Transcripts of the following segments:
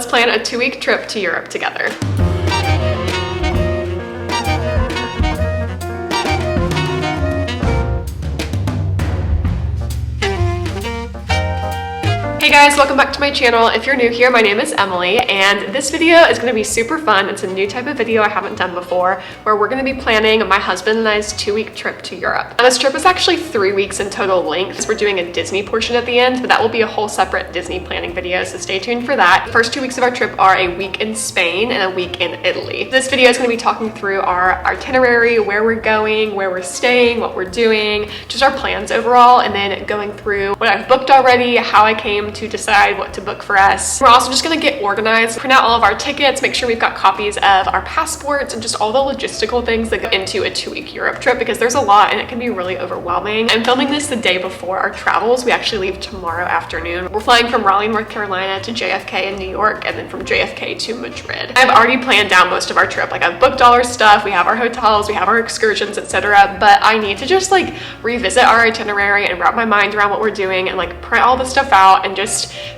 let's plan a 2-week trip to Europe together. Hey guys, welcome back to my channel. If you're new here, my name is Emily, and this video is going to be super fun. It's a new type of video I haven't done before, where we're going to be planning my husband and I's 2-week trip to Europe. And this trip is actually 3 weeks in total length. We're doing a Disney portion at the end, but that will be a whole separate Disney planning video, so stay tuned for that. The first 2 weeks of our trip are a week in Spain and a week in Italy. This video is going to be talking through our itinerary, where we're going, where we're staying, what we're doing, just our plans overall, and then going through what I've booked already, how I came to decide what to book for us. We're also just gonna get organized, print out all of our tickets, make sure we've got copies of our passports and just all the logistical things that go into a 2-week Europe trip, because there's a lot and it can be really overwhelming. I'm filming this the day before our travels. We actually leave tomorrow afternoon. We're flying from Raleigh, North Carolina to JFK in New York, and then from JFK to Madrid. I've already planned down most of our trip. Like, I've booked all our stuff, we have our hotels, we have our excursions, etc. But I need to just like revisit our itinerary and wrap my mind around what we're doing and like print all the stuff out and just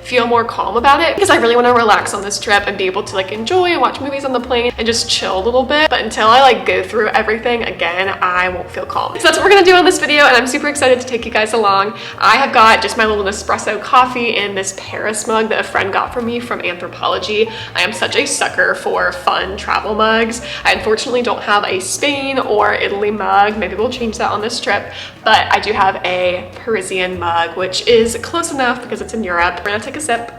feel more calm about it, because I really want to relax on this trip and be able to like enjoy and watch movies on the plane and just chill a little bit. But until I like go through everything again, I won't feel calm. So that's what we're gonna do on this video, and I'm super excited to take you guys along. I have got just my little Nespresso coffee in this Paris mug that a friend got for me from Anthropology. I am such a sucker for fun travel mugs. I unfortunately don't have a Spain or Italy mug. Maybe we'll change that on this trip, but I do have a Parisian mug, which is close enough because it's in Europe. We're gonna take a sip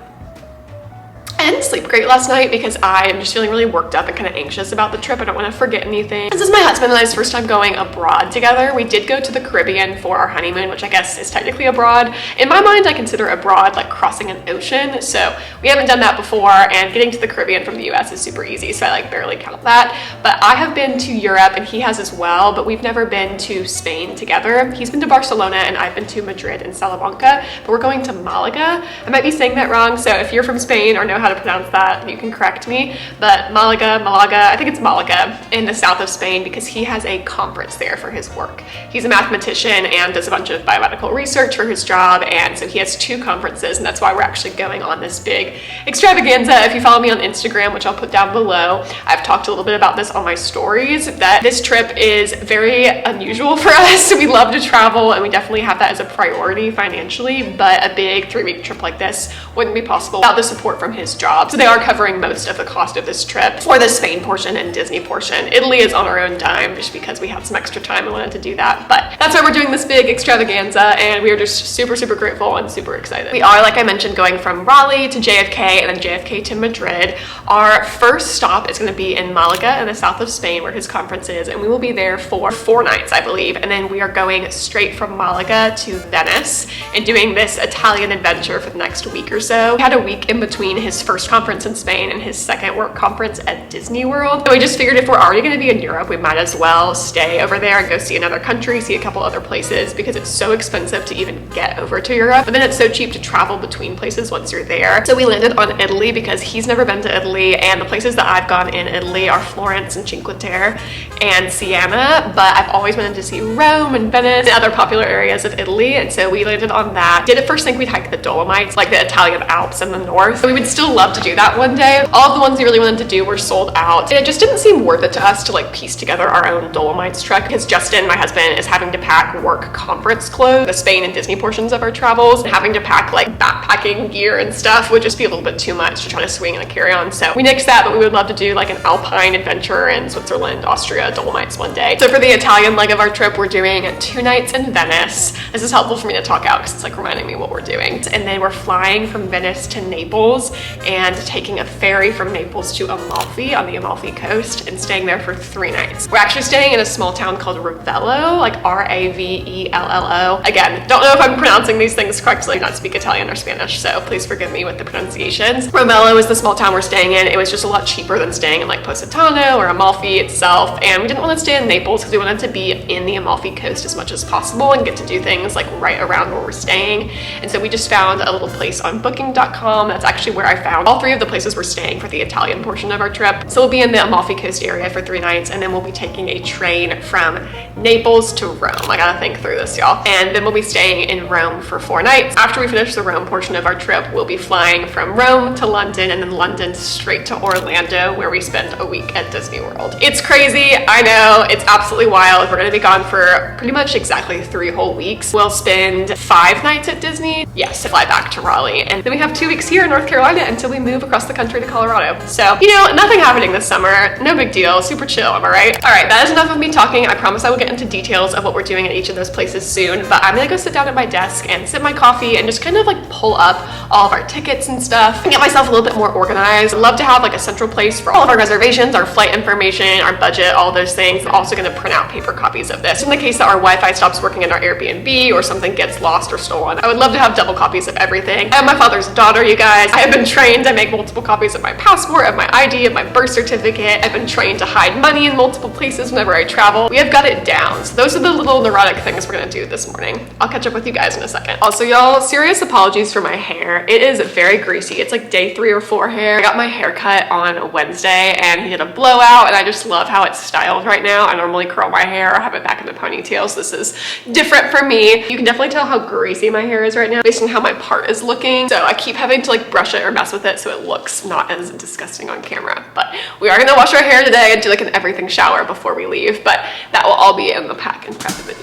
and sleep great last night, because I am just feeling really worked up and kind of anxious about the trip. I don't want to forget anything. This is my husband and I's first time going abroad together. We did go to the Caribbean for our honeymoon, which I guess is technically abroad. In my mind, I consider abroad like crossing an ocean. So we haven't done that before, and getting to the Caribbean from the US is super easy, so I like barely count that. But I have been to Europe and he has as well, but we've never been to Spain together. He's been to Barcelona and I've been to Madrid and Salamanca, but we're going to Malaga. I might be saying that wrong, so if you're from Spain or know how to pronounce that, you can correct me. But Malaga, I think it's Malaga, in the south of Spain, because he has a conference there for his work. He's a mathematician and does a bunch of biomedical research for his job, and so he has 2 conferences, and that's why we're actually going on this big extravaganza. If you follow me on Instagram, which I'll put down below, I've talked a little bit about this on my stories, that this trip is very unusual for us. We love to travel and we definitely have that as a priority financially, but a big 3-week trip like this wouldn't be possible without the support from his job. So they are covering most of the cost of this trip for the Spain portion and Disney portion. Italy is on our own dime, just because we had some extra time and wanted to do that. But that's why we're doing this big extravaganza, and we are just super, super grateful and super excited. We are, like I mentioned, going from Raleigh to JFK and then JFK to Madrid. Our first stop is going to be in Malaga in the south of Spain, where his conference is, and we will be there for 4 nights, I believe. And then we are going straight from Malaga to Venice and doing this Italian adventure for the next week or so. We had a week in between his first conference in Spain and his second work conference at Disney World. So we just figured if we're already going to be in Europe, we might as well stay over there and go see another country, see a couple other places, because it's so expensive to even get over to Europe. But then it's so cheap to travel between places once you're there. So we landed on Italy because he's never been to Italy, and the places that I've gone in Italy are Florence and Cinque Terre and Siena, but I've always wanted to see Rome and Venice and other popular areas of Italy, and so we landed on that. Did at first think we'd hike the Dolomites, like the Italian Alps in the north. We would still love to do that one day. All of the ones we really wanted to do were sold out, and it just didn't seem worth it to us to like piece together our own Dolomites trek, because Justin, my husband, is having to pack work conference clothes, the Spain and Disney portions of our travels, and having to pack like backpacking gear and stuff would just be a little bit too much to try to swing in a carry-on. So we nixed that, but we would love to do like an alpine adventure in Switzerland, Austria, Dolomites one day. So for the Italian leg of our trip, we're doing 2 nights in Venice. This is helpful for me to talk out because it's like reminding me what we're doing. And then we're flying from Venice to Naples and taking a ferry from Naples to Amalfi on the Amalfi coast and staying there for 3 nights. We're actually staying in a small town called Ravello, like Ravello. Again, don't know if I'm pronouncing these things correctly. I do not speak Italian or Spanish, so please forgive me with the pronunciations. Ravello is the small town we're staying in. It was just a lot cheaper than staying in like Positano or Amalfi itself, and we didn't want to stay in Naples because we wanted to be in the Amalfi coast as much as possible and get to do things like right around where we're staying. And so we just found a little place on booking.com. That's actually where I found around. All 3 of the places we're staying for the Italian portion of our trip. So we'll be in the Amalfi Coast area for 3 nights, and then we'll be taking a train from Naples to Rome. I gotta think through this, y'all. And then we'll be staying in Rome for 4 nights. After we finish the Rome portion of our trip, we'll be flying from Rome to London, and then London straight to Orlando, where we spend a week at Disney World. It's crazy, I know, it's absolutely wild. We're gonna be gone for pretty much exactly 3 whole weeks. We'll spend 5 nights at Disney, yes, to fly back to Raleigh. And then we have 2 weeks here in North Carolina until we move across the country to Colorado. So, you know, nothing happening this summer, no big deal, super chill, am I right? All right, that is enough of me talking. I promise I will get into details of what we're doing at each of those places soon, but I'm gonna go sit down at my desk and sip my coffee and just kind of like pull up all of our tickets and stuff and get myself a little bit more organized. I'd love to have like a central place for all of our reservations, our flight information, our budget, all those things. I'm also gonna print out paper copies of this in the case that our Wi-Fi stops working in our Airbnb or something gets lost or stolen. I would love to have double copies of everything. I am my father's daughter, you guys. I have been trained to make multiple copies of my passport, of my ID, of my birth certificate. I've been trained to hide money in multiple places whenever I travel. We have got it down. So those are the little neurotic things we're gonna do this morning. I'll catch up with you guys in a second. Also, y'all, serious apologies for my hair. It is very greasy. It's like day 3 or 4 hair. I got my hair cut on Wednesday and he did a blowout, and I just love how it's styled right now. I normally curl my hair or have it back in a ponytail, so this is different for me. You can definitely tell how greasy my hair is right now based on how my part is looking. So I keep having to like brush it or mess with it so it looks not as disgusting on camera. But we are gonna wash our hair today and do like an everything shower before we leave, but that will all be in the pack and prep video.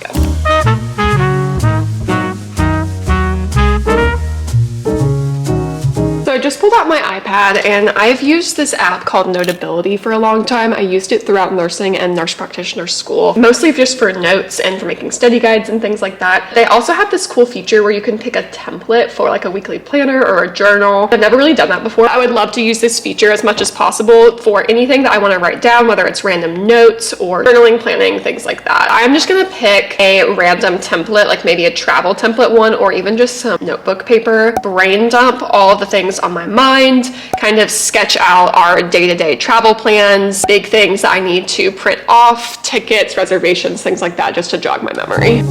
I just pulled out my iPad, and I've used this app called Notability for a long time. I used it throughout nursing and nurse practitioner school, mostly just for notes and for making study guides and things like that. They also have this cool feature where you can pick a template for like a weekly planner or a journal. I've never really done that before. I would love to use this feature as much as possible for anything that I want to write down, whether it's random notes or journaling, planning, things like that. I'm just gonna pick a random template, like maybe a travel template one, or even just some notebook paper, brain dump all of the things on my mind, kind of sketch out our day-to-day travel plans, big things that I need to print off, tickets, reservations, things like that, just to jog my memory.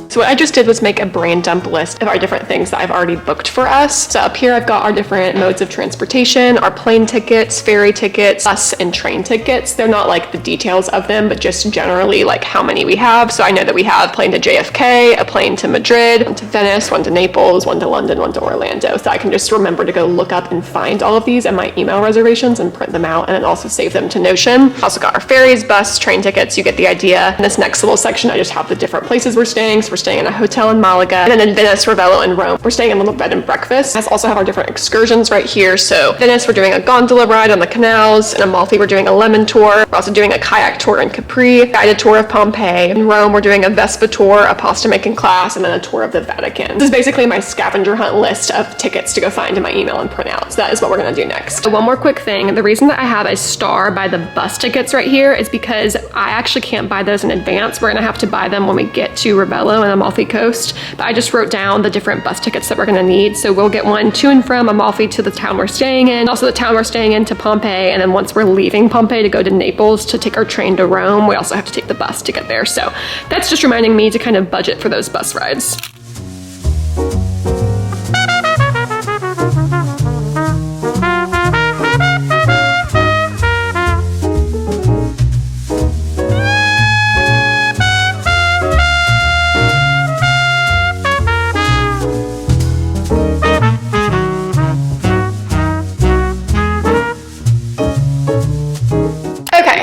So what I just did was make a brain dump list of our different things that I've already booked for us. So up here I've got our different modes of transportation, our plane tickets, ferry tickets, bus and train tickets. They're not like the details of them, but just generally like how many we have. So I know that we have a plane to JFK, a plane to Madrid, one to Venice, one to Naples, one to London, one to Orlando. So I can just remember to go look up and find all of these in my email reservations and print them out, and then also save them to Notion. Also got our ferries, bus, train tickets. You get the idea. In this next little section, I just have the different places we're staying. So we're staying in a hotel in Malaga, and then in Venice, Ravello, and Rome, we're staying in little bed and breakfast. I also have our different excursions right here. So Venice, we're doing a gondola ride on the canals. In Amalfi, we're doing a lemon tour. We're also doing a kayak tour in Capri, guided tour of Pompeii. In Rome, we're doing a Vespa tour, a pasta making class, and then a tour of the Vatican. This is basically my scavenger hunt list of tickets to go find in my email and print out. So that is what we're gonna do next. So one more quick thing. The reason that I have a star by the bus tickets right here is because I actually can't buy those in advance. We're gonna have to buy them when we get to Ravello and Amalfi Coast. But I just wrote down the different bus tickets that we're gonna need. So we'll get one to and from Amalfi to the town we're staying in, also the town we're staying in to Pompeii, and then once we're leaving Pompeii to go to Naples to take our train to Rome, we also have to take the bus to get there. So that's just reminding me to kind of budget for those bus rides.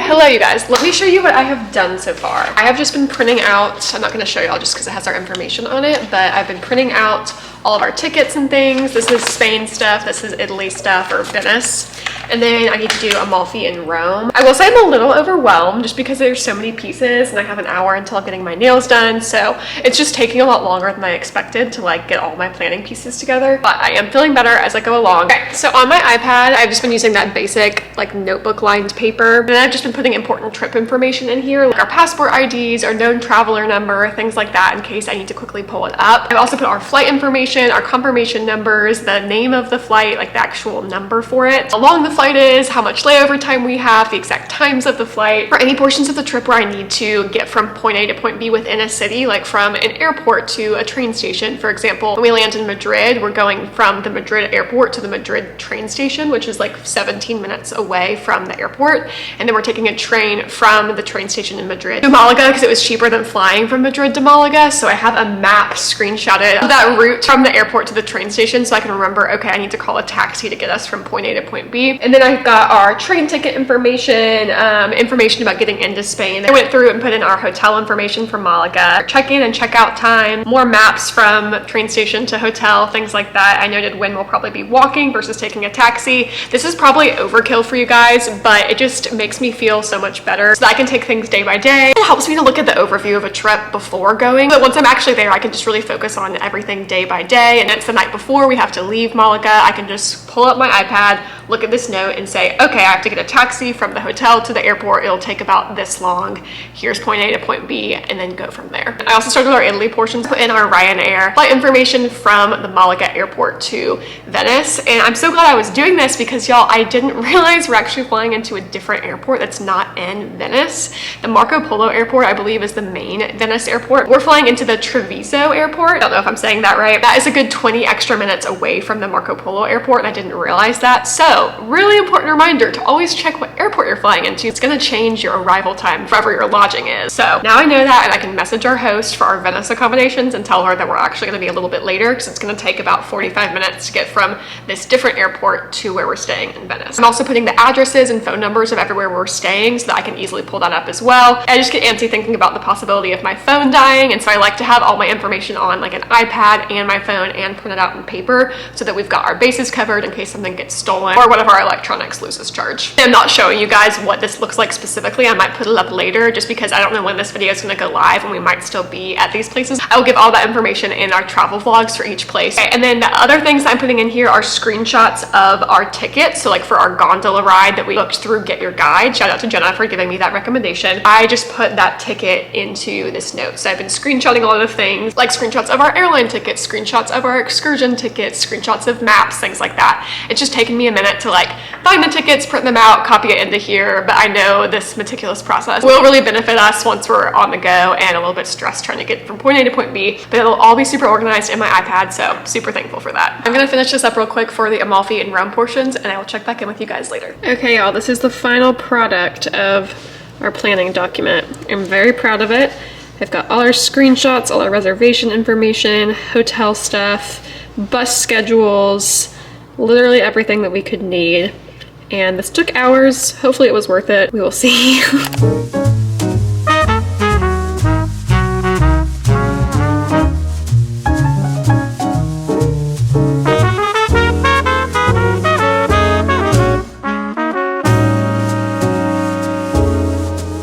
Hello you guys. guys, let me show you what I have done so far. I have just been printing out, I'm not gonna show y'all just because it has our information on it, but I've been printing out all of our tickets and things. This is Spain stuff, this is Italy stuff, or Venice. And then I need to do Amalfi in Rome. I will say I'm a little overwhelmed just because there's so many pieces and I have an hour until I'm getting my nails done. So it's just taking a lot longer than I expected to like get all my planning pieces together. But I am feeling better as I go along. Okay, so on my iPad, I've just been using that basic like notebook lined paper. And I've just been putting important trip information in here, like our passport IDs, our known traveler number, things like that in case I need to quickly pull it up. I've also put our flight information, our confirmation numbers, the name of the flight, like the actual number for it, how long the flight is, how much layover time we have, the exact times of the flight. For any portions of the trip where I need to get from point A to point B within a city, like from an airport to a train station. For example, when we land in Madrid, we're going from the Madrid airport to the Madrid train station, which is like 17 minutes away from the airport. And then we're taking a train from the train station in Madrid to Malaga because it was cheaper than flying from Madrid to Malaga. So I have a map screenshotted of that route from the airport to the train station so I can remember, okay, I need to call a taxi to get us from point A to point B. And then I've got our train ticket information, information about getting into Spain. I went through and put in our hotel information from Malaga, check-in and check-out time, more maps from train station to hotel, things like that. I noted when we'll probably be walking versus taking a taxi. This is probably overkill for you guys, but it just makes me feel so much better so that I can take things day by day. It helps me to look at the overview of a trip before going, but once I'm actually there, I can just really focus on everything day by day. And it's the night before we have to leave Malaga. I can just pull up my iPad, look at this note and say, okay, I have to get a taxi from the hotel to the airport. It'll take about this long. Here's point A to point B, and then go from there. I also started our Italy portions, put in our Ryanair flight information from the Malaga airport to Venice. And I'm so glad I was doing this because y'all, I didn't realize we're actually flying into a different airport that's not in Venice. The Marco Polo airport, I believe, is the main Venice airport. We're flying into the Treviso airport. I don't know if I'm saying that right. That is a good 20 extra minutes away from the Marco Polo airport, and I didn't realize that. So really important reminder to always check what airport you're flying into. It's gonna change your arrival time wherever your lodging is. So now I know that, and I can message our host for our Venice accommodations and tell her that we're actually gonna be a little bit later because it's gonna take about 45 minutes to get from this different airport to where we're staying in Venice. I'm also putting the addresses and phone numbers of everywhere we're staying so that I can easily pull that up as well. I just get antsy thinking about the possibility of my phone dying, and so I like to have all my information on like an iPad and my phone and print it out in paper so that we've got our bases covered in case something gets stolen or one of our electronics loses charge. I'm not showing you guys what this looks like specifically. I might put it up later just because I don't know when this video is going to go live and we might still be at these places. I will give all that information in our travel vlogs for each place. Okay, and then the other things I'm putting in here are screenshots of our tickets. So like for our gondola ride that we booked through Get Your Guide, shout out to Jenna for giving me that recommendation. I just put that ticket into this note. So I've been screenshotting a lot of things, like screenshots of our airline tickets, screenshots of our excursion tickets, screenshots of maps, things like that. It's just taken me a minute to like find the tickets, print them out, copy it into here, but I know this meticulous process will really benefit us once we're on the go and a little bit stressed trying to get from point A to point B, but it'll all be super organized in my iPad, so super thankful for that. I'm gonna finish this up real quick for the Amalfi and Rome portions, and I will check back in with you guys later. Okay, y'all, this is the final product of our planning document. I'm very proud of it. I've got all our screenshots, all our reservation information, hotel stuff, bus schedules, literally everything that we could need. And this took hours. Hopefully it was worth it. We will see.